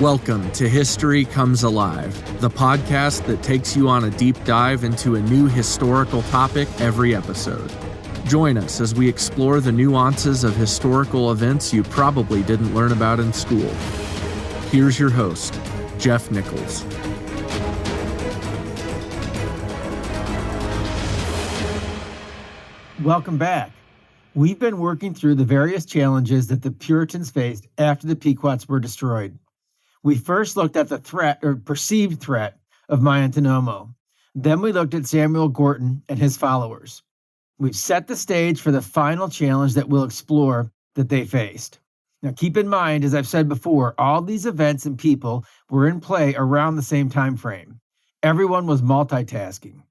Welcome to History Comes Alive, the podcast that takes you on a deep dive into a new historical topic every episode. Join us as we explore the nuances of historical events you probably didn't learn about in school. Here's your host, Jeff Nichols. Welcome back. We've been working through the various challenges that the Puritans faced after the Pequots were destroyed. We first looked at the threat or perceived threat of my antinomio. Then we looked at Samuel Gorton and his followers. We've set the stage for the final challenge that we'll explore that they faced. Now keep in mind, as I've said before, all these events and people were in play around the same time frame. Everyone was multitasking.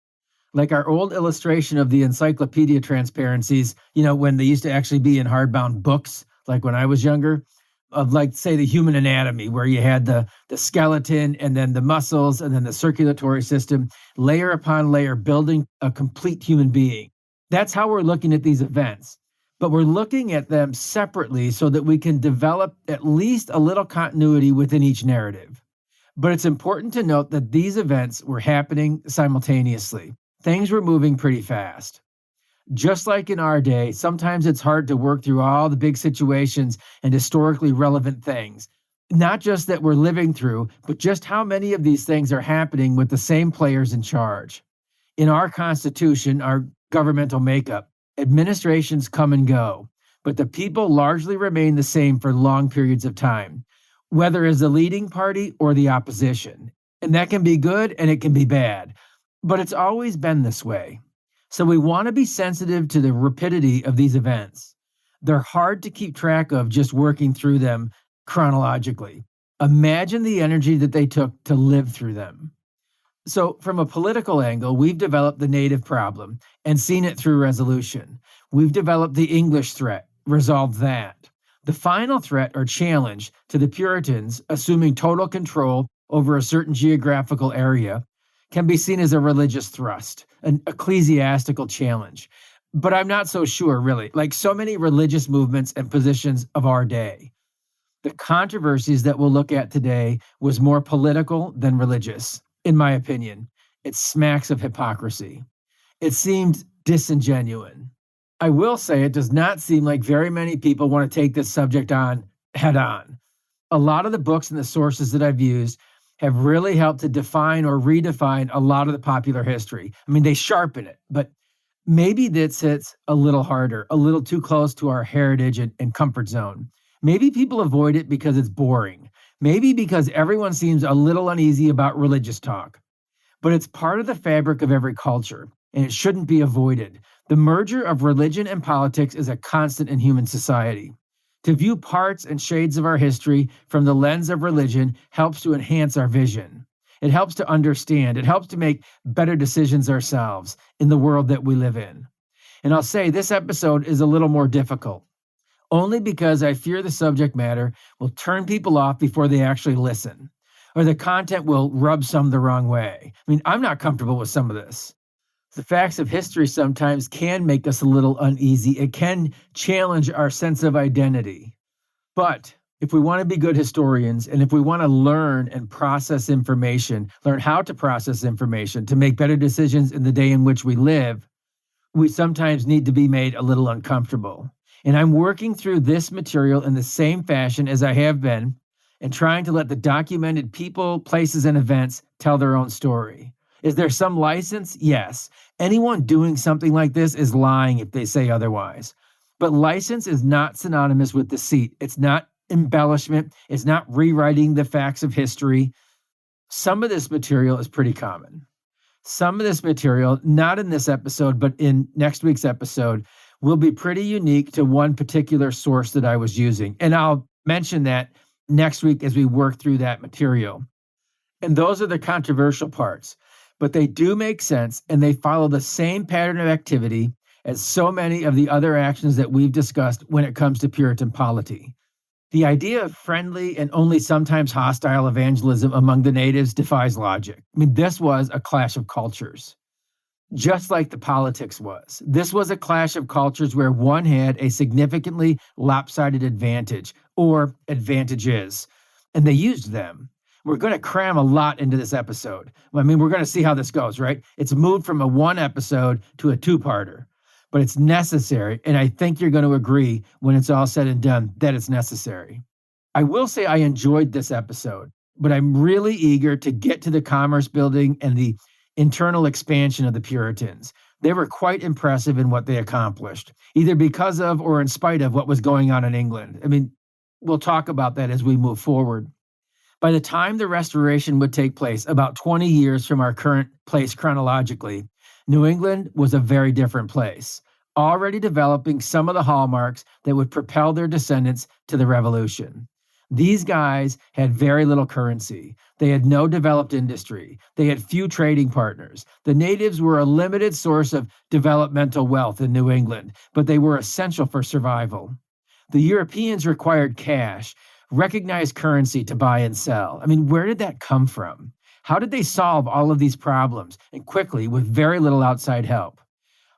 Like our old illustration of the encyclopedia transparencies, when they used to actually be in hardbound books, like when I was younger, of like, say, the human anatomy, where you had the skeleton and then the muscles and then the circulatory system, layer upon layer, building a complete human being. That's how we're looking at these events. But we're looking at them separately so that we can develop at least a little continuity within each narrative. But it's important to note that these events were happening simultaneously. Things were moving pretty fast. Just like in our day, sometimes it's hard to work through all the big situations and historically relevant things. Not just that we're living through, but just how many of these things are happening with the same players in charge. In our Constitution, our governmental makeup, administrations come and go, but the people largely remain the same for long periods of time, whether as the leading party or the opposition. And that can be good and it can be bad, but it's always been this way. So we want to be sensitive to the rapidity of these events. They're hard to keep track of just working through them chronologically. Imagine the energy that they took to live through them. So from a political angle, we've developed the native problem and seen it through resolution. We've developed the English threat, resolved that. The final threat or challenge to the Puritans, assuming total control over a certain geographical area, can be seen as a religious thrust, an ecclesiastical challenge. But I'm not so sure, really, like so many religious movements and positions of our day. The controversies that we'll look at today was more political than religious, in my opinion. It smacks of hypocrisy. It seemed disingenuous. I will say it does not seem like very many people want to take this subject on head on. A lot of the books and the sources that I've used have really helped to define or redefine a lot of the popular history. I mean, they sharpen it, but maybe this hits a little harder, a little too close to our heritage and comfort zone. Maybe people avoid it because it's boring. Maybe because everyone seems a little uneasy about religious talk. But it's part of the fabric of every culture, and it shouldn't be avoided. The merger of religion and politics is a constant in human society. To view parts and shades of our history from the lens of religion helps to enhance our vision. It helps to understand. It helps to make better decisions ourselves in the world that we live in. And I'll say this episode is a little more difficult, only because I fear the subject matter will turn people off before they actually listen, or the content will rub some the wrong way. I mean, I'm not comfortable with some of this. The facts of history sometimes can make us a little uneasy. It can challenge our sense of identity. But if we want to be good historians, and if we want to learn and process information, learn how to process information to make better decisions in the day in which we live, we sometimes need to be made a little uncomfortable. And I'm working through this material in the same fashion as I have been, and trying to let the documented people, places, and events tell their own story. Is there some license? Yes. Anyone doing something like this is lying if they say otherwise. But license is not synonymous with deceit. It's not embellishment. It's not rewriting the facts of history. Some of this material is pretty common. Some of this material, not in this episode, but in next week's episode, will be pretty unique to one particular source that I was using. And I'll mention that next week as we work through that material. And those are the controversial parts. But they do make sense, and they follow the same pattern of activity as so many of the other actions that we've discussed when it comes to Puritan polity. The idea of friendly and only sometimes hostile evangelism among the natives defies logic. I mean, this was a clash of cultures, just like the politics was. This was a clash of cultures where one had a significantly lopsided advantage, or advantages, and they used them. We're going to cram a lot into this episode. I mean, we're going to see how this goes, right? It's moved from a one episode to a two-parter, but it's necessary, and I think you're going to agree when it's all said and done that it's necessary. I will say I enjoyed this episode, but I'm really eager to get to the commerce building and the internal expansion of the Puritans. They were quite impressive in what they accomplished, either because of or in spite of what was going on in England. I mean, we'll talk about that as we move forward. By the time the Restoration would take place, about 20 years from our current place chronologically, New England was a very different place, already developing some of the hallmarks that would propel their descendants to the Revolution. These guys had very little currency. They had no developed industry. They had few trading partners. The natives were a limited source of developmental wealth in New England, but they were essential for survival. The Europeans required cash, recognized currency to buy and sell. I mean, where did that come from? How did they solve all of these problems and quickly with very little outside help?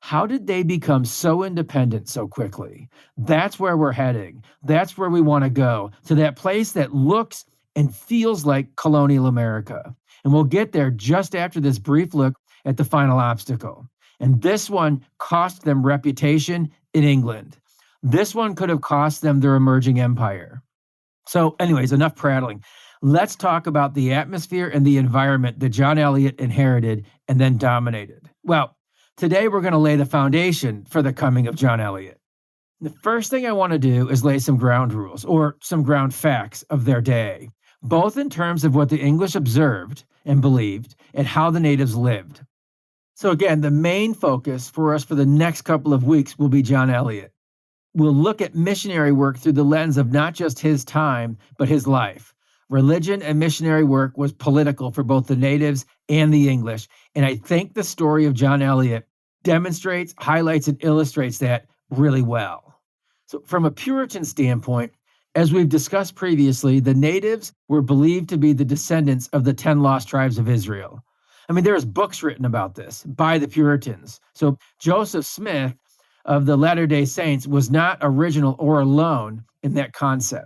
How did they become so independent so quickly? That's where we're heading. That's where we want to go, to that place that looks and feels like colonial America. And we'll get there just after this brief look at the final obstacle. And this one cost them reputation in England. This one could have cost them their emerging empire. So anyways, enough prattling. Let's talk about the atmosphere and the environment that John Eliot inherited and then dominated. Well, today we're going to lay the foundation for the coming of John Eliot. The first thing I want to do is lay some ground rules or some ground facts of their day, both in terms of what the English observed and believed and how the natives lived. So again, the main focus for us for the next couple of weeks will be John Eliot. We'll look at missionary work through the lens of not just his time, but his life. Religion and missionary work was political for both the natives and the English, and I think the story of John Eliot demonstrates, highlights, and illustrates that really well. So from a Puritan standpoint, as we've discussed previously, the natives were believed to be the descendants of the 10 lost tribes of Israel. I mean, there's books written about this by the Puritans. So Joseph Smith of the Latter-day Saints was not original or alone in that concept.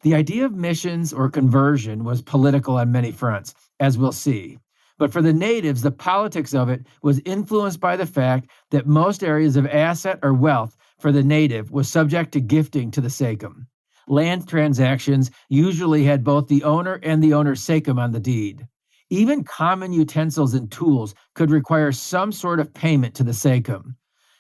The idea of missions or conversion was political on many fronts, as we'll see. But for the natives, the politics of it was influenced by the fact that most areas of asset or wealth for the native was subject to gifting to the sachem. Land transactions usually had both the owner and the owner's sachem on the deed. Even common utensils and tools could require some sort of payment to the sachem.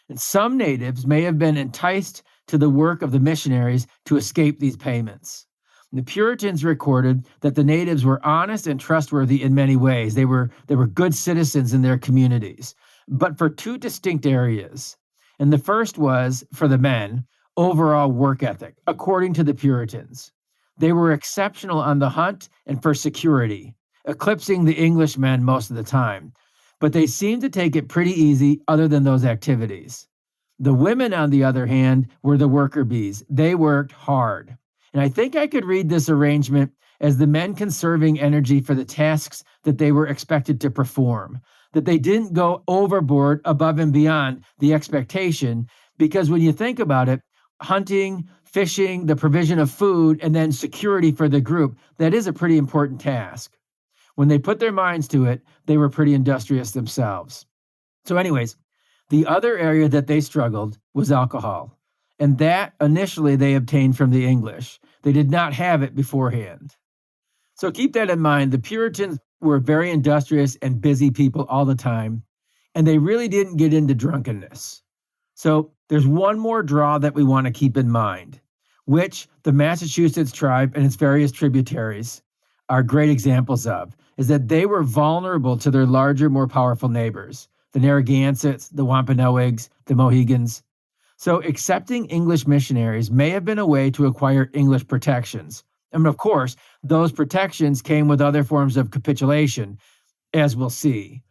And some natives may have been enticed to the work of the missionaries to escape these payments. The Puritans recorded that the natives were honest and trustworthy in many ways. They were good citizens in their communities, but for two distinct areas. And the first was, for the men, overall work ethic, according to the Puritans. They were exceptional on the hunt and for security, eclipsing the Englishmen most of the time. But they seemed to take it pretty easy other than those activities. The women, on the other hand, were the worker bees. They worked hard. And I think I could read this arrangement as the men conserving energy for the tasks that they were expected to perform, that they didn't go overboard above and beyond the expectation, because when you think about it, hunting, fishing, the provision of food, and then security for the group, that is a pretty important task. When they put their minds to it, they were pretty industrious themselves. So anyways, the other area that they struggled was alcohol. And that initially they obtained from the English. They did not have it beforehand. So keep that in mind. The Puritans were very industrious and busy people all the time, and they really didn't get into drunkenness. So there's one more draw that we want to keep in mind, which the Massachusetts tribe and its various tributaries are great examples of, is that they were vulnerable to their larger, more powerful neighbors, the Narragansetts, the Wampanoags, the Mohegans. So accepting English missionaries may have been a way to acquire English protections. And of course, those protections came with other forms of capitulation, as we'll see.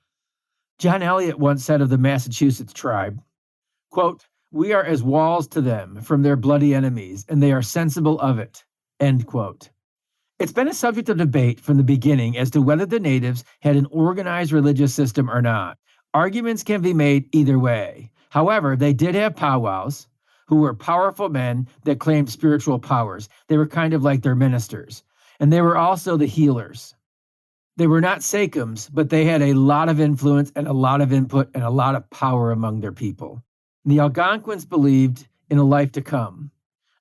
John Eliot once said of the Massachusetts tribe, quote, "We are as walls to them from their bloody enemies, and they are sensible of it," end quote. It's been a subject of debate from the beginning as to whether the natives had an organized religious system or not. Arguments can be made either way. However, they did have powwows, who were powerful men that claimed spiritual powers. They were kind of like their ministers. And they were also the healers. They were not sachems, but they had a lot of influence and a lot of input and a lot of power among their people. And the Algonquins believed in a life to come.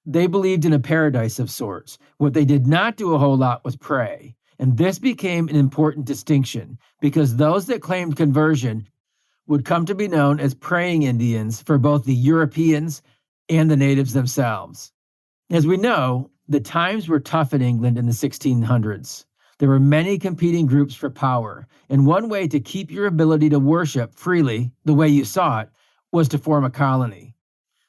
They believed in a paradise of sorts. What they did not do a whole lot was pray. And this became an important distinction because those that claimed conversion would come to be known as praying Indians for both the Europeans and the natives themselves. As we know, the times were tough in England in the 1600s. There were many competing groups for power, and one way to keep your ability to worship freely, the way you saw it, was to form a colony.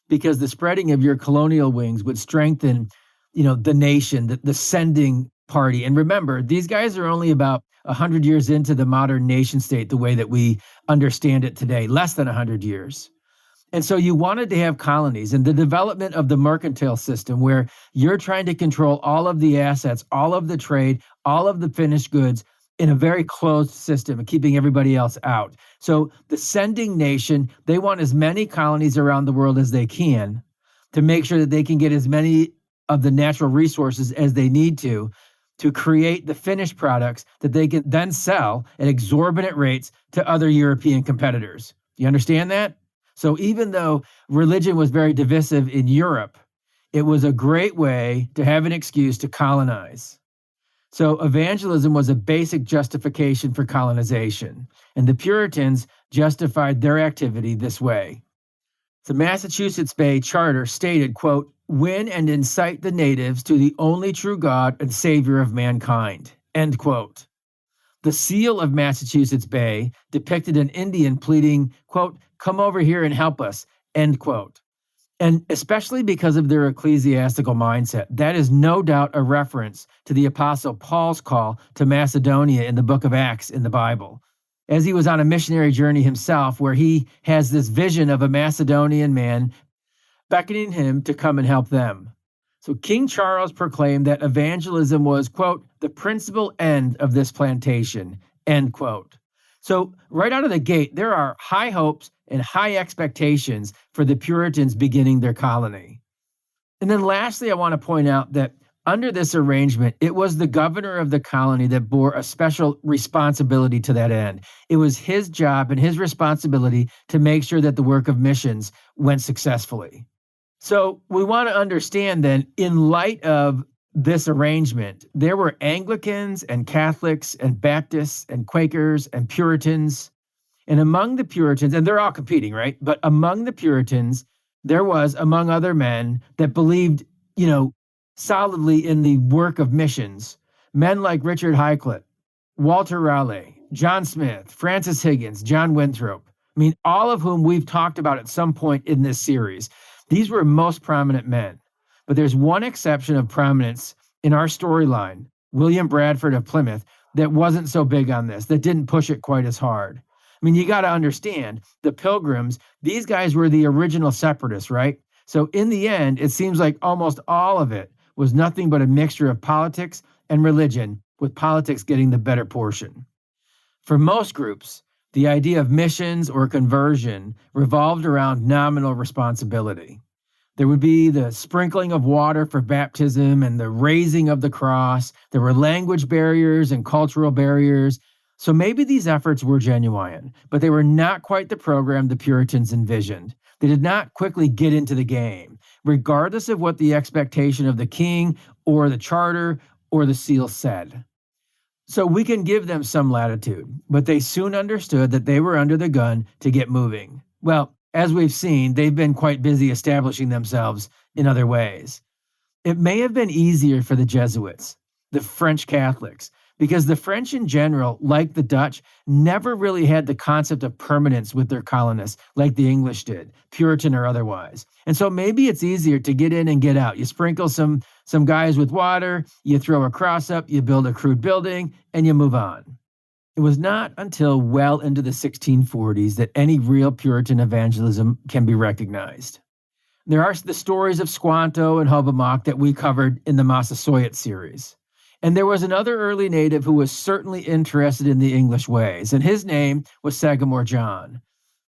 Because the spreading of your colonial wings would strengthen, the nation, the sending party. And remember, these guys are only about 100 years into the modern nation state, the way that we understand it today, less than 100 years. And so you wanted to have colonies, and the development of the mercantile system where you're trying to control all of the assets, all of the trade, all of the finished goods in a very closed system and keeping everybody else out. So the sending nation, they want as many colonies around the world as they can to make sure that they can get as many of the natural resources as they need to create the finished products that they can then sell at exorbitant rates to other European competitors. Do you understand that? So even though religion was very divisive in Europe, it was a great way to have an excuse to colonize. So evangelism was a basic justification for colonization, and the Puritans justified their activity this way. The Massachusetts Bay Charter stated, quote, "Win and incite the natives to the only true God and Savior of mankind," end quote. The seal of Massachusetts Bay depicted an Indian pleading, quote, "Come over here and help us," end quote. And especially because of their ecclesiastical mindset, that is no doubt a reference to the Apostle Paul's call to Macedonia in the book of Acts in the Bible, as he was on a missionary journey himself, where he has this vision of a Macedonian man beckoning him to come and help them. So King Charles proclaimed that evangelism was, quote, "the principal end of this plantation," end quote. So right out of the gate, there are high hopes and high expectations for the Puritans beginning their colony. And then lastly, I want to point out that under this arrangement, it was the governor of the colony that bore a special responsibility to that end. It was his job and his responsibility to make sure that the work of missions went successfully. So we want to understand then, in light of this arrangement, there were Anglicans and Catholics and Baptists and Quakers and Puritans. And among the Puritans, and they're all competing, right? But among the Puritans, there was, among other men that believed, solidly in the work of missions, men like Richard Highcliffe, Walter Raleigh, John Smith, Francis Higgins, John Winthrop. I mean, all of whom we've talked about at some point in this series. These were most prominent men. But there's one exception of prominence in our storyline, William Bradford of Plymouth, that wasn't so big on this, that didn't push it quite as hard. I mean, you got to understand, the Pilgrims, these guys were the original separatists, right? So in the end, it seems like almost all of it was nothing but a mixture of politics and religion, with politics getting the better portion. For most groups, the idea of missions or conversion revolved around nominal responsibility. There would be the sprinkling of water for baptism and the raising of the cross. There were language barriers and cultural barriers. So maybe these efforts were genuine, but they were not quite the program the Puritans envisioned. They did not quickly get into the game, regardless of what the expectation of the king or the charter or the seal said. So we can give them some latitude, but they soon understood that they were under the gun to get moving. Well, as we've seen, they've been quite busy establishing themselves in other ways. It may have been easier for the Jesuits, the French Catholics, because the French in general, like the Dutch, never really had the concept of permanence with their colonists like the English did, Puritan or otherwise. And so maybe it's easier to get in and get out. You sprinkle some guys with water, you throw a cross up, you build a crude building, and you move on. It was not until well into the 1640s that any real Puritan evangelism can be recognized. There are the stories of Squanto and Hobomok that we covered in the Massasoit series. And there was another early native who was certainly interested in the English ways, and his name was Sagamore John.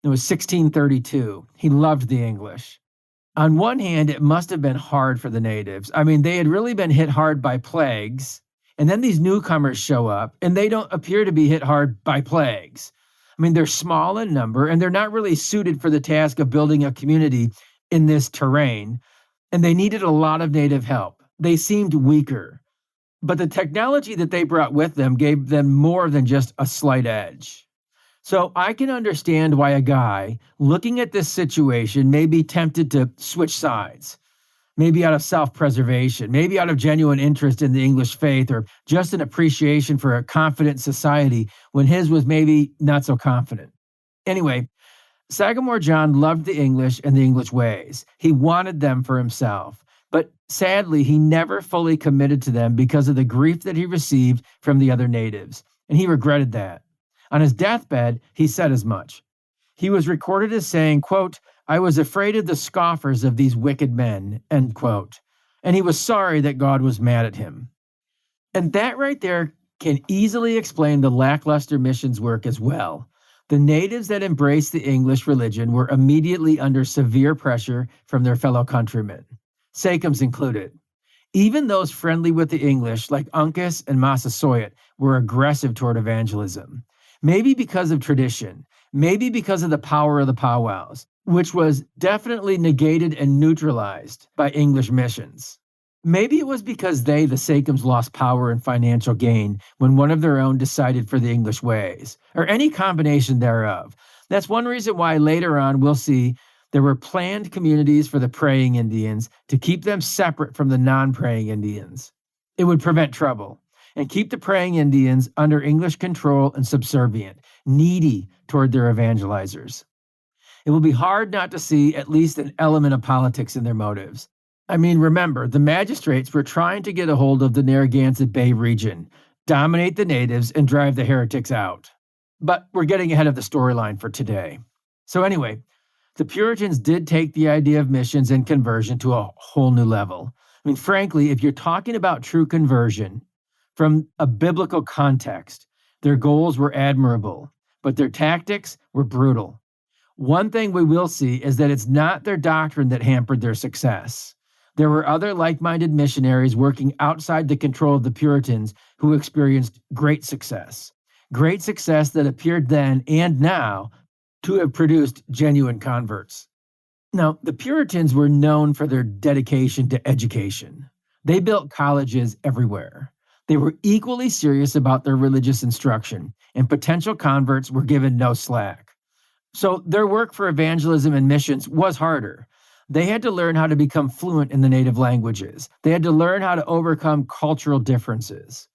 It was 1632. He loved the English. On one hand, it must have been hard for the natives. I mean, they had really been hit hard by plagues, And then these newcomers show up, and they don't appear to be hit hard by plagues. I mean, they're small in number, and they're not really suited for the task of building a community in this terrain, and they needed a lot of native help. They seemed weaker, but the technology that they brought with them gave them more than just a slight edge. So I can understand why a guy looking at this situation may be tempted to switch sides, maybe out of self-preservation, maybe out of genuine interest in the English faith, or just an appreciation for a confident society when his was maybe not so confident. Anyway, Sagamore John loved the English and the English ways. He wanted them for himself, but sadly, he never fully committed to them because of the grief that he received from the other natives, and he regretted that. On his deathbed, he said as much. He was recorded as saying, quote, "I was afraid of the scoffers of these wicked men," end quote. And he was sorry that God was mad at him. And that right there can easily explain the lackluster missions work as well. The natives that embraced the English religion were immediately under severe pressure from their fellow countrymen, Sachems included. Even those friendly with the English, like Uncas and Massasoit, were aggressive toward evangelism. Maybe because of tradition, maybe because of the power of the powwows, which was definitely negated and neutralized by English missions. Maybe it was because they, the Sachems, lost power and financial gain when one of their own decided for the English ways, or any combination thereof. That's one reason why later on we'll see there were planned communities for the praying Indians to keep them separate from the non-praying Indians. It would prevent trouble and keep the praying Indians under English control and subservient, needy toward their evangelizers. It will be hard not to see at least an element of politics in their motives. I mean, remember, the magistrates were trying to get a hold of the Narragansett Bay region, dominate the natives, and drive the heretics out. But we're getting ahead of the storyline for today. So anyway, the Puritans did take the idea of missions and conversion to a whole new level. I mean, frankly, if you're talking about true conversion from a biblical context, their goals were admirable, but their tactics were brutal. One thing we will see is that it's not their doctrine that hampered their success. There were other like-minded missionaries working outside the control of the Puritans who experienced great success that appeared then and now to have produced genuine converts. Now, the Puritans were known for their dedication to education. They built colleges everywhere. They were equally serious about their religious instruction, and potential converts were given no slack. So their work for evangelism and missions was harder. They had to learn how to become fluent in the native languages. They had to learn how to overcome cultural differences.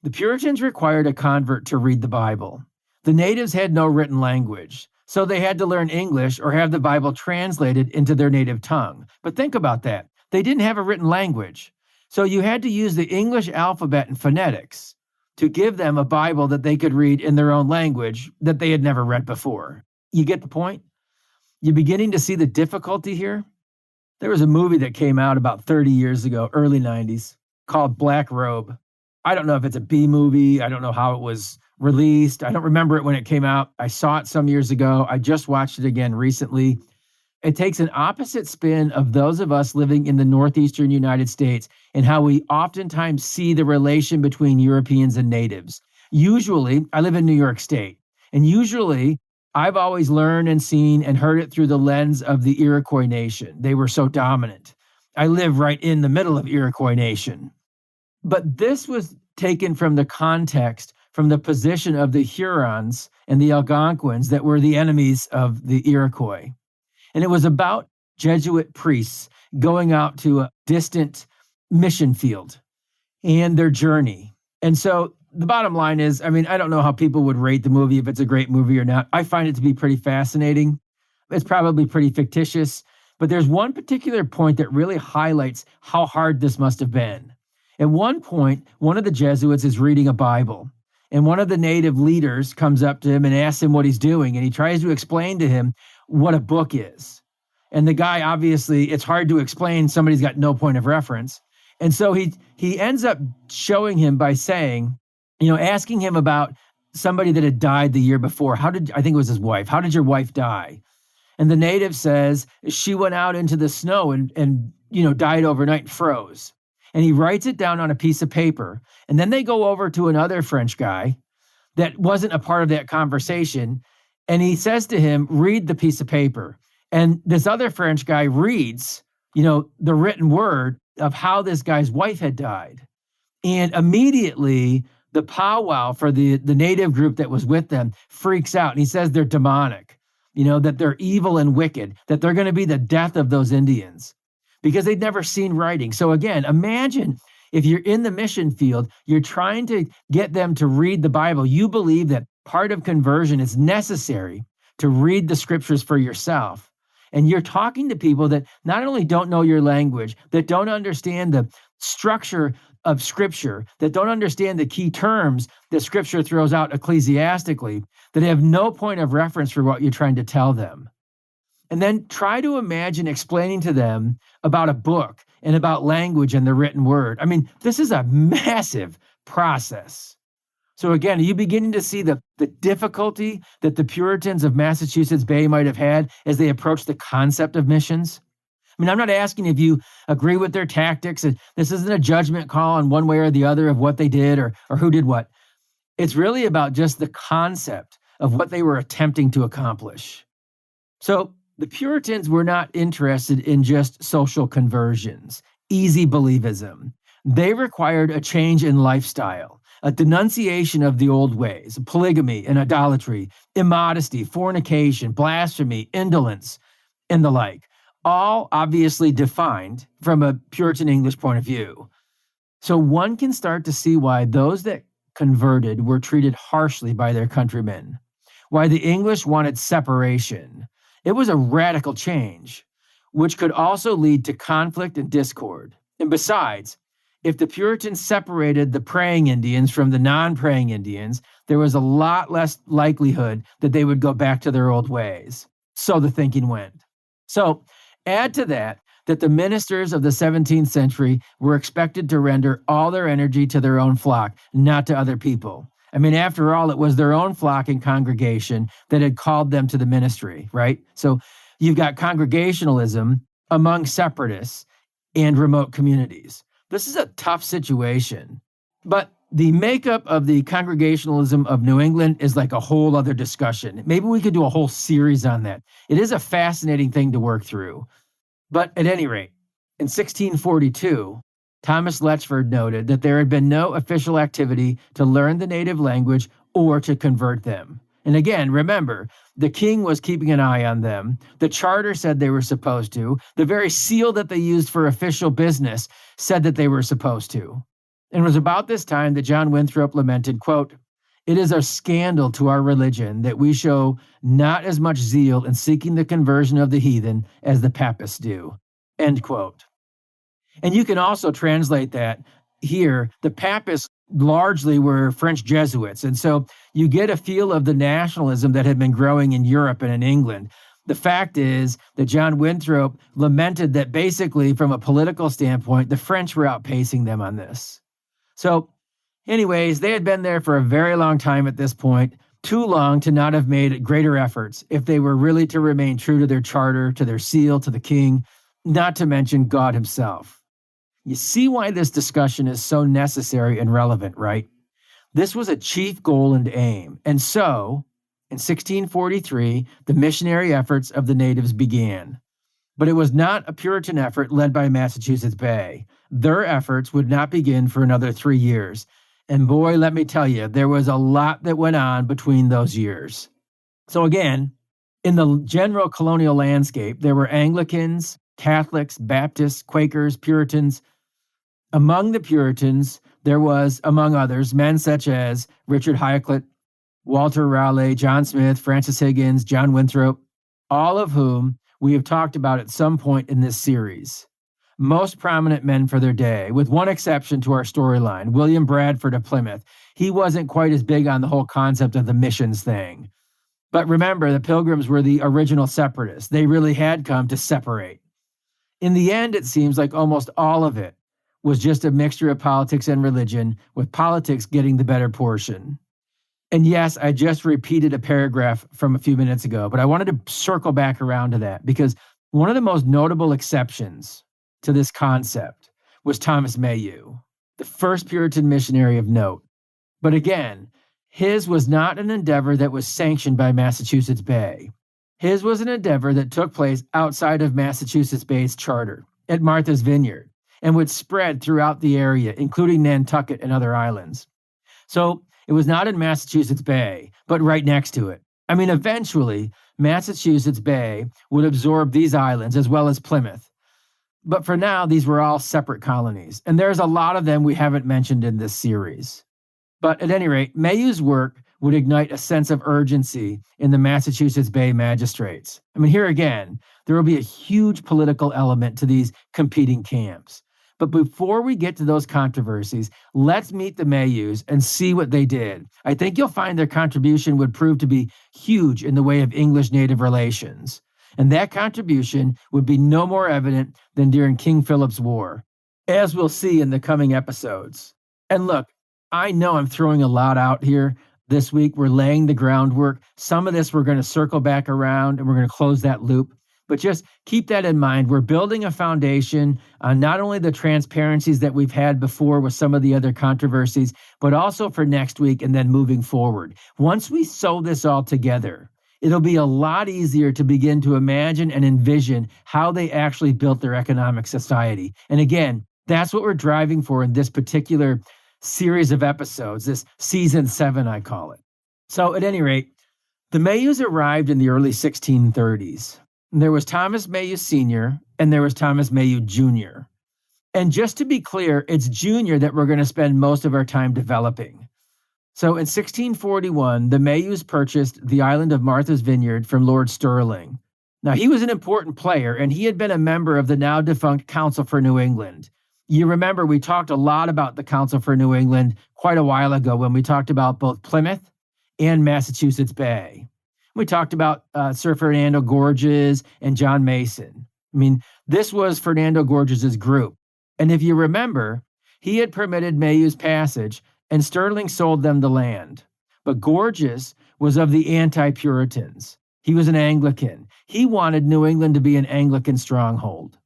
The Puritans required a convert to read the Bible. The natives had no written language, so they had to learn English or have the Bible translated into their native tongue. But think about that. They didn't have a written language. So you had to use the English alphabet and phonetics to give them a Bible that they could read in their own language that they had never read before. You get the point? You're beginning to see the difficulty here? There was a movie that came out about 30 years ago, early 90s, called Black Robe. I don't know if it's a B movie. I don't know how it was released. I don't remember it when it came out. I saw it some years ago. I just watched it again recently. It takes an opposite spin of those of us living in the northeastern United States and how we oftentimes see the relation between Europeans and natives. Usually, I live in New York State, and usually I've always learned and seen and heard it through the lens of the Iroquois Nation. They were so dominant. I live right in the middle of Iroquois Nation. But this was taken from the context, from the position of the Hurons and the Algonquins that were the enemies of the Iroquois. And it was about Jesuit priests going out to a distant mission field and their journey. And so the bottom line is, I mean, I don't know how people would rate the movie, if it's a great movie or not. I find it to be pretty fascinating. It's probably pretty fictitious, but there's one particular point that really highlights how hard this must have been. At one point, one of the Jesuits is reading a Bible, and one of the native leaders comes up to him and asks him what he's doing, and he tries to explain to him what a book is. And the guy, obviously, it's hard to explain. Somebody's got no point of reference. And so he ends up showing him by saying, asking him about somebody that had died the year before. I think it was his wife. How did your wife die? And the native says, she went out into the snow and died overnight and froze. And he writes it down on a piece of paper. And then they go over to another French guy that wasn't a part of that conversation. And he says to him, read the piece of paper. And this other French guy reads, the written word of how this guy's wife had died. And immediately the powwow for the native group that was with them freaks out. And he says they're demonic, that they're evil and wicked, that they're going to be the death of those Indians because they'd never seen writing. So again, imagine if you're in the mission field, you're trying to get them to read the Bible. You believe that part of conversion is necessary to read the scriptures for yourself. And you're talking to people that not only don't know your language, that don't understand the structure of Scripture, that don't understand the key terms that Scripture throws out ecclesiastically, that have no point of reference for what you're trying to tell them. And then try to imagine explaining to them about a book and about language and the written word. I mean, this is a massive process. So again, are you beginning to see the difficulty that the Puritans of Massachusetts Bay might have had as they approached the concept of missions? I mean, I'm not asking if you agree with their tactics. This isn't a judgment call on one way or the other of what they did or who did what. It's really about just the concept of what they were attempting to accomplish. So the Puritans were not interested in just social conversions, easy believism. They required a change in lifestyle, a denunciation of the old ways, polygamy and idolatry, immodesty, fornication, blasphemy, indolence, and the like, all obviously defined from a Puritan English point of view. So one can start to see why those that converted were treated harshly by their countrymen, why the English wanted separation. It was a radical change, which could also lead to conflict and discord. And besides, if the Puritans separated the praying Indians from the non-praying Indians, there was a lot less likelihood that they would go back to their old ways. So the thinking went. So add to that the ministers of the 17th century were expected to render all their energy to their own flock, not to other people. I mean, after all, it was their own flock and congregation that had called them to the ministry, right? So you've got congregationalism among separatists and remote communities. This is a tough situation. But the makeup of the Congregationalism of New England is like a whole other discussion. Maybe we could do a whole series on that. It is a fascinating thing to work through. But at any rate, in 1642, Thomas Letchford noted that there had been no official activity to learn the native language or to convert them. And again, remember, the king was keeping an eye on them. The charter said they were supposed to. The very seal that they used for official business said that they were supposed to. And it was about this time that John Winthrop lamented, quote, "It is a scandal to our religion that we show not as much zeal in seeking the conversion of the heathen as the papists do," end quote. And you can also translate that here. The papists largely were French Jesuits. And so you get a feel of the nationalism that had been growing in Europe and in England. The fact is that John Winthrop lamented that basically from a political standpoint, the French were outpacing them on this. So anyways, they had been there for a very long time at this point, too long to not have made greater efforts if they were really to remain true to their charter, to their seal, to the king, not to mention God himself. You see why this discussion is so necessary and relevant, right? This was a chief goal and aim. And so, in 1643, the missionary efforts of the natives began. But it was not a Puritan effort led by Massachusetts Bay. Their efforts would not begin for another 3 years. And boy, let me tell you, there was a lot that went on between those years. So again, in the general colonial landscape, there were Anglicans, Catholics, Baptists, Quakers, Puritans. Among the Puritans, there was, among others, men such as Richard Hycliffe, Walter Raleigh, John Smith, Francis Higgins, John Winthrop, all of whom we have talked about at some point in this series. Most prominent men for their day, with one exception to our storyline, William Bradford of Plymouth. He wasn't quite as big on the whole concept of the missions thing. But remember, the Pilgrims were the original separatists. They really had come to separate. In the end, it seems like almost all of it was just a mixture of politics and religion, with politics getting the better portion. And yes, I just repeated a paragraph from a few minutes ago, but I wanted to circle back around to that because one of the most notable exceptions to this concept was Thomas Mayhew, the first Puritan missionary of note. But again, his was not an endeavor that was sanctioned by Massachusetts Bay. His was an endeavor that took place outside of Massachusetts Bay's charter, at Martha's Vineyard, and would spread throughout the area, including Nantucket and other islands. So it was not in Massachusetts Bay, but right next to it. I mean, eventually, Massachusetts Bay would absorb these islands as well as Plymouth. But for now, these were all separate colonies, and there's a lot of them we haven't mentioned in this series. But at any rate, Mayhew's work would ignite a sense of urgency in the Massachusetts Bay Magistrates. I mean, here again, there will be a huge political element to these competing camps. But before we get to those controversies, let's meet the Mayhews and see what they did. I think you'll find their contribution would prove to be huge in the way of English-Native relations. And that contribution would be no more evident than during King Philip's War, as we'll see in the coming episodes. And look, I know I'm throwing a lot out here this week. We're laying the groundwork. Some of this we're going to circle back around and we're going to close that loop. But just keep that in mind. We're building a foundation on not only the transparencies that we've had before with some of the other controversies, but also for next week and then moving forward. Once we sew this all together, it'll be a lot easier to begin to imagine and envision how they actually built their economic society. And again, that's what we're driving for in this particular series of episodes, this season 7, I call it. So at any rate, the Mayhews arrived in the early 1630s. There was Thomas Mayhew Sr. and there was Thomas Mayhew Jr. And just to be clear, it's Jr. that we're going to spend most of our time developing. So in 1641, the Mayhews purchased the island of Martha's Vineyard from Lord Stirling. Now, he was an important player, and he had been a member of the now defunct Council for New England. You remember we talked a lot about the Council for New England quite a while ago when we talked about both Plymouth and Massachusetts Bay. We talked about Sir Fernando Gorges and John Mason. I mean, this was Fernando Gorges's group. And if you remember, he had permitted Mayhew's passage and Stirling sold them the land. But Gorges was of the anti-Puritans. He was an Anglican. He wanted New England to be an Anglican stronghold.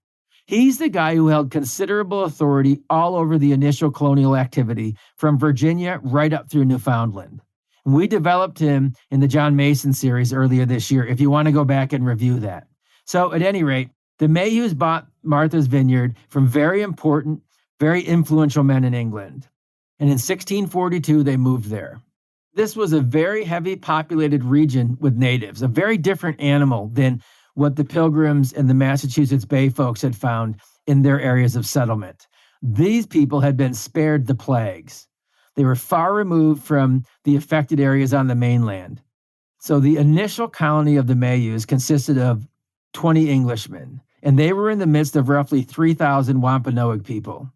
He's the guy who held considerable authority all over the initial colonial activity from Virginia right up through Newfoundland. And we developed him in the John Mason series earlier this year, if you want to go back and review that. So at any rate, the Mayhews bought Martha's Vineyard from very important, very influential men in England. And in 1642, they moved there. This was a very heavy populated region with natives, a very different animal than what the Pilgrims and the Massachusetts Bay folks had found in their areas of settlement. These people had been spared the plagues. They were far removed from the affected areas on the mainland. So the initial colony of the Mayhews consisted of 20 Englishmen, and they were in the midst of roughly 3,000 Wampanoag people.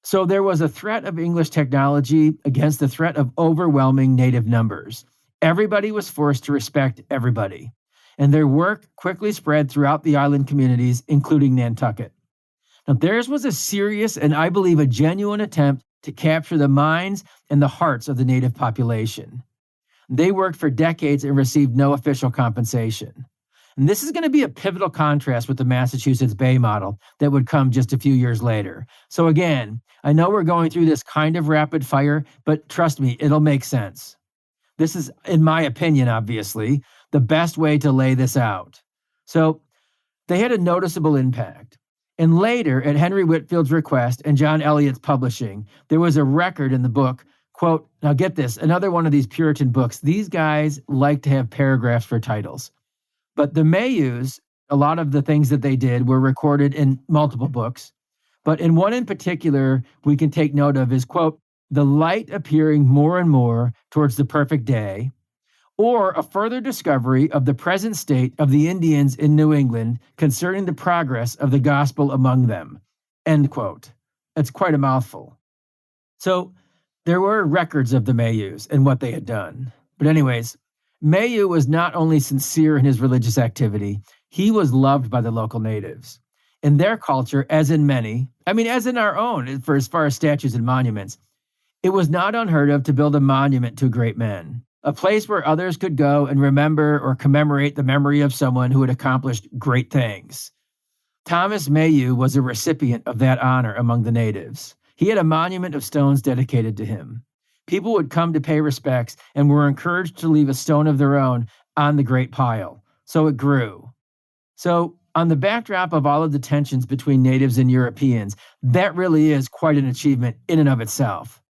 So there was a threat of English technology against the threat of overwhelming native numbers. Everybody was forced to respect everybody, and their work quickly spread throughout the island communities, including Nantucket. Now, theirs was a serious and I believe a genuine attempt to capture the minds and the hearts of the native population. They worked for decades and received no official compensation. And this is going to be a pivotal contrast with the Massachusetts Bay model that would come just a few years later. So again, I know we're going through this kind of rapid fire, but trust me, it'll make sense. This is, in my opinion, obviously, the best way to lay this out. So they had a noticeable impact. And later, at Henry Whitfield's request and John Eliot's publishing, there was a record in the book, quote, now get this, another one of these Puritan books. These guys like to have paragraphs for titles. But the Mayhews, a lot of the things that they did were recorded in multiple books. But in one in particular, we can take note of is, quote, the light appearing more and more towards the perfect day, or a further discovery of the present state of the Indians in New England concerning the progress of the gospel among them, end quote. That's quite a mouthful. So there were records of the Mayhews and what they had done. But anyways, Mayhew was not only sincere in his religious activity, he was loved by the local natives. In their culture, as in many, as in our own, for as far as statues and monuments, it was not unheard of to build a monument to great men, a place where others could go and remember or commemorate the memory of someone who had accomplished great things. Thomas Mayhew was a recipient of that honor among the natives. He had a monument of stones dedicated to him. People would come to pay respects and were encouraged to leave a stone of their own on the great pile. So it grew. So, on the backdrop of all of the tensions between natives and Europeans, that really is quite an achievement in and of itself.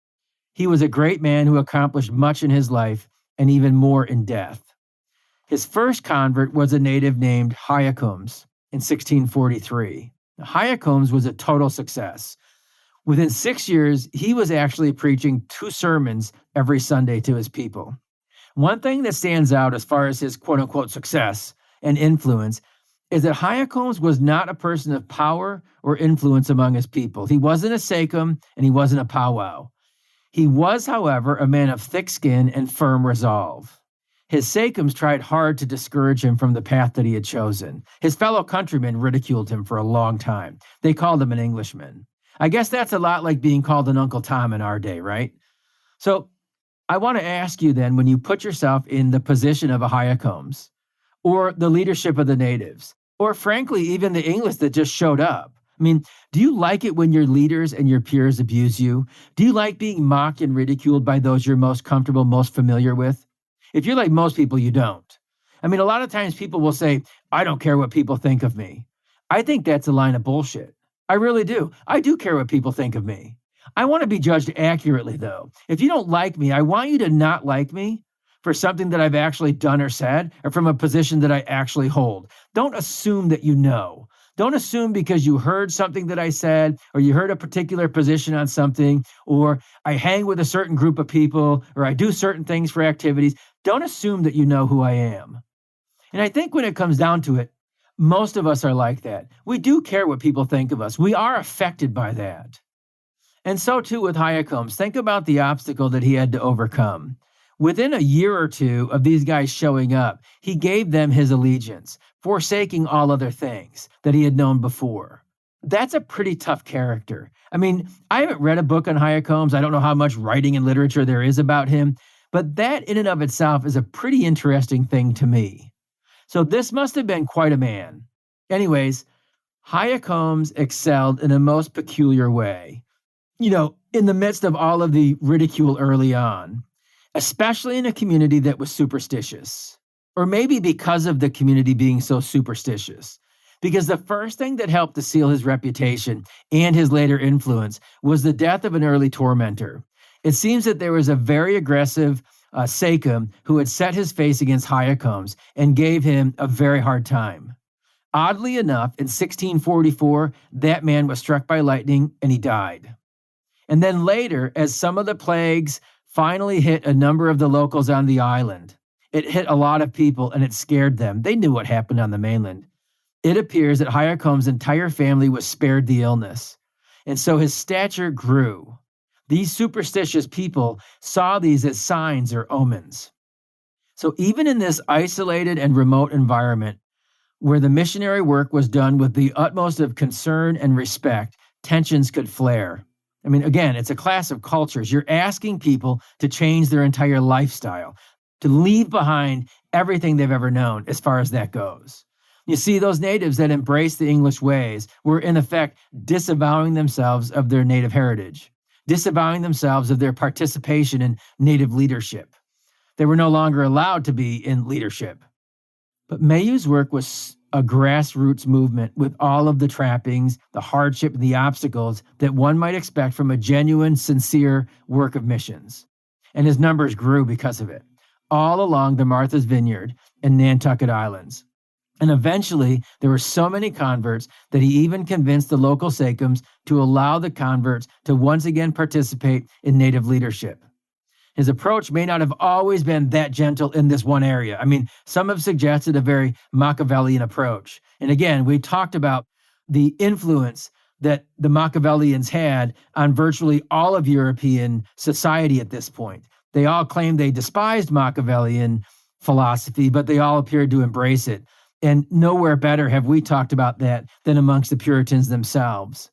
He was a great man who accomplished much in his life and even more in death. His first convert was a native named Hyacombs in 1643. Hyacombs was a total success. Within 6 years, he was actually preaching 2 sermons every Sunday to his people. One thing that stands out as far as his quote-unquote success and influence is that Hyacombs was not a person of power or influence among his people. He wasn't a sachem and he wasn't a powwow. He was, however, a man of thick skin and firm resolve. His sachems tried hard to discourage him from the path that he had chosen. His fellow countrymen ridiculed him for a long time. They called him an Englishman. I guess that's a lot like being called an Uncle Tom in our day, right? So I want to ask you then, when you put yourself in the position of a Hyacombs, or the leadership of the natives, or frankly, even the English that just showed up. I mean, do you like it when your leaders and your peers abuse you? Do you like being mocked and ridiculed by those you're most comfortable, most familiar with? If you're like most people, you don't. I mean, a lot of times people will say, I don't care what people think of me. I think that's a line of bullshit. I really do. I do care what people think of me. I want to be judged accurately, though. If you don't like me, I want you to not like me for something that I've actually done or said, or from a position that I actually hold. Don't assume that you know. Don't assume because you heard something that I said, or you heard a particular position on something, or I hang with a certain group of people, or I do certain things for activities. Don't assume that you know who I am. And I think when it comes down to it, most of us are like that. We do care what people think of us. We are affected by that. And so too with Hyacombs. Think about the obstacle that he had to overcome. Within a year or two of these guys showing up, he gave them his allegiance, forsaking all other things that he had known before. That's a pretty tough character. I mean, I haven't read a book on Hyacombs. I don't know how much writing and literature there is about him, but that in and of itself is a pretty interesting thing to me. So this must have been quite a man. Anyways, Hyacombs excelled in a most peculiar way. You know, in the midst of all of the ridicule early on, especially in a community that was superstitious, or maybe because of the community being so superstitious. Because the first thing that helped to seal his reputation and his later influence was the death of an early tormentor. It seems that there was a very aggressive sachem who had set his face against Hyacombs and gave him a very hard time. Oddly enough, in 1644, that man was struck by lightning and he died. And then later, as some of the plagues finally hit a number of the locals on the island, it hit a lot of people and it scared them. They knew what happened on the mainland. It appears that Hyacombs' entire family was spared the illness. And so his stature grew. These superstitious people saw these as signs or omens. So even in this isolated and remote environment, where the missionary work was done with the utmost of concern and respect, tensions could flare. I mean, again, it's a clash of cultures. You're asking people to change their entire lifestyle, to leave behind everything they've ever known as far as that goes. You see, those natives that embraced the English ways were in effect disavowing themselves of their native heritage, disavowing themselves of their participation in native leadership. They were no longer allowed to be in leadership. But Mayhew's work was a grassroots movement with all of the trappings, the hardship, and the obstacles that one might expect from a genuine, sincere work of missions. And his numbers grew because of it, all along the Martha's Vineyard and Nantucket Islands. And eventually, there were so many converts that he even convinced the local sachems to allow the converts to once again participate in native leadership. His approach may not have always been that gentle in this one area. I mean, some have suggested a very Machiavellian approach. And again, we talked about the influence that the Machiavellians had on virtually all of European society at this point. They all claimed they despised Machiavellian philosophy, but they all appeared to embrace it. And nowhere better have we talked about that than amongst the Puritans themselves.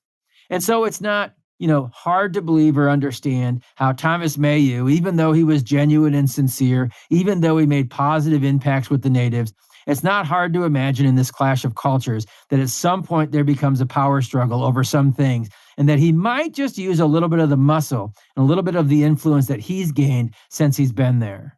And so it's not, hard to believe or understand how Thomas Mayhew, even though he was genuine and sincere, even though he made positive impacts with the natives, It's not hard to imagine in this clash of cultures that at some point there becomes a power struggle over some things, and that he might just use a little bit of the muscle and a little bit of the influence that he's gained since he's been there.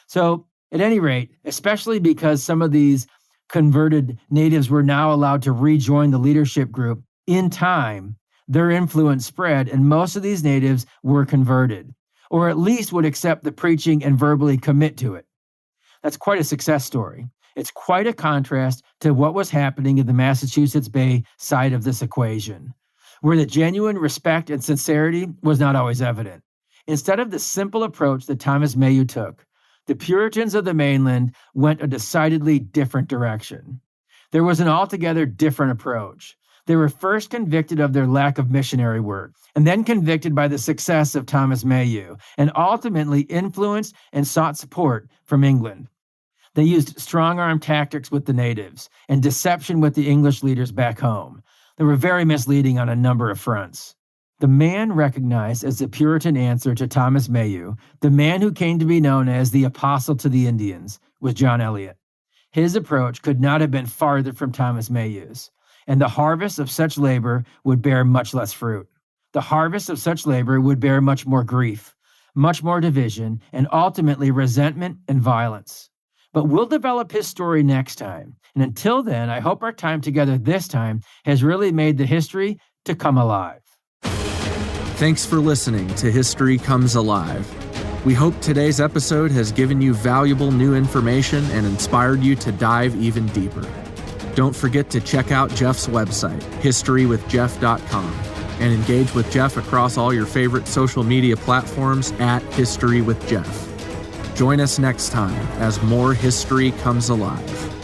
So, at any rate, especially because some of these converted natives were now allowed to rejoin the leadership group in time, their influence spread, and most of these natives were converted, or at least would accept the preaching and verbally commit to it. That's quite a success story. It's quite a contrast to what was happening in the Massachusetts Bay side of this equation, where the genuine respect and sincerity was not always evident. Instead of the simple approach that Thomas Mayhew took, the Puritans of the mainland went a decidedly different direction. There was an altogether different approach. They were first convicted of their lack of missionary work, and then convicted by the success of Thomas Mayhew, and ultimately influenced and sought support from England. They used strong-arm tactics with the natives and deception with the English leaders back home. They were very misleading on a number of fronts. The man recognized as the Puritan answer to Thomas Mayhew, the man who came to be known as the Apostle to the Indians, was John Eliot. His approach could not have been farther from Thomas Mayhew's, and the harvest of such labor would bear much less fruit. The harvest of such labor would bear much more grief, much more division, and ultimately resentment and violence. But we'll develop his story next time. And until then, I hope our time together this time has really made the history to come alive. Thanks for listening to History Comes Alive. We hope today's episode has given you valuable new information and inspired you to dive even deeper. Don't forget to check out Jeff's website, historywithjeff.com, and engage with Jeff across all your favorite social media platforms at History with Jeff. Join us next time as more history comes alive.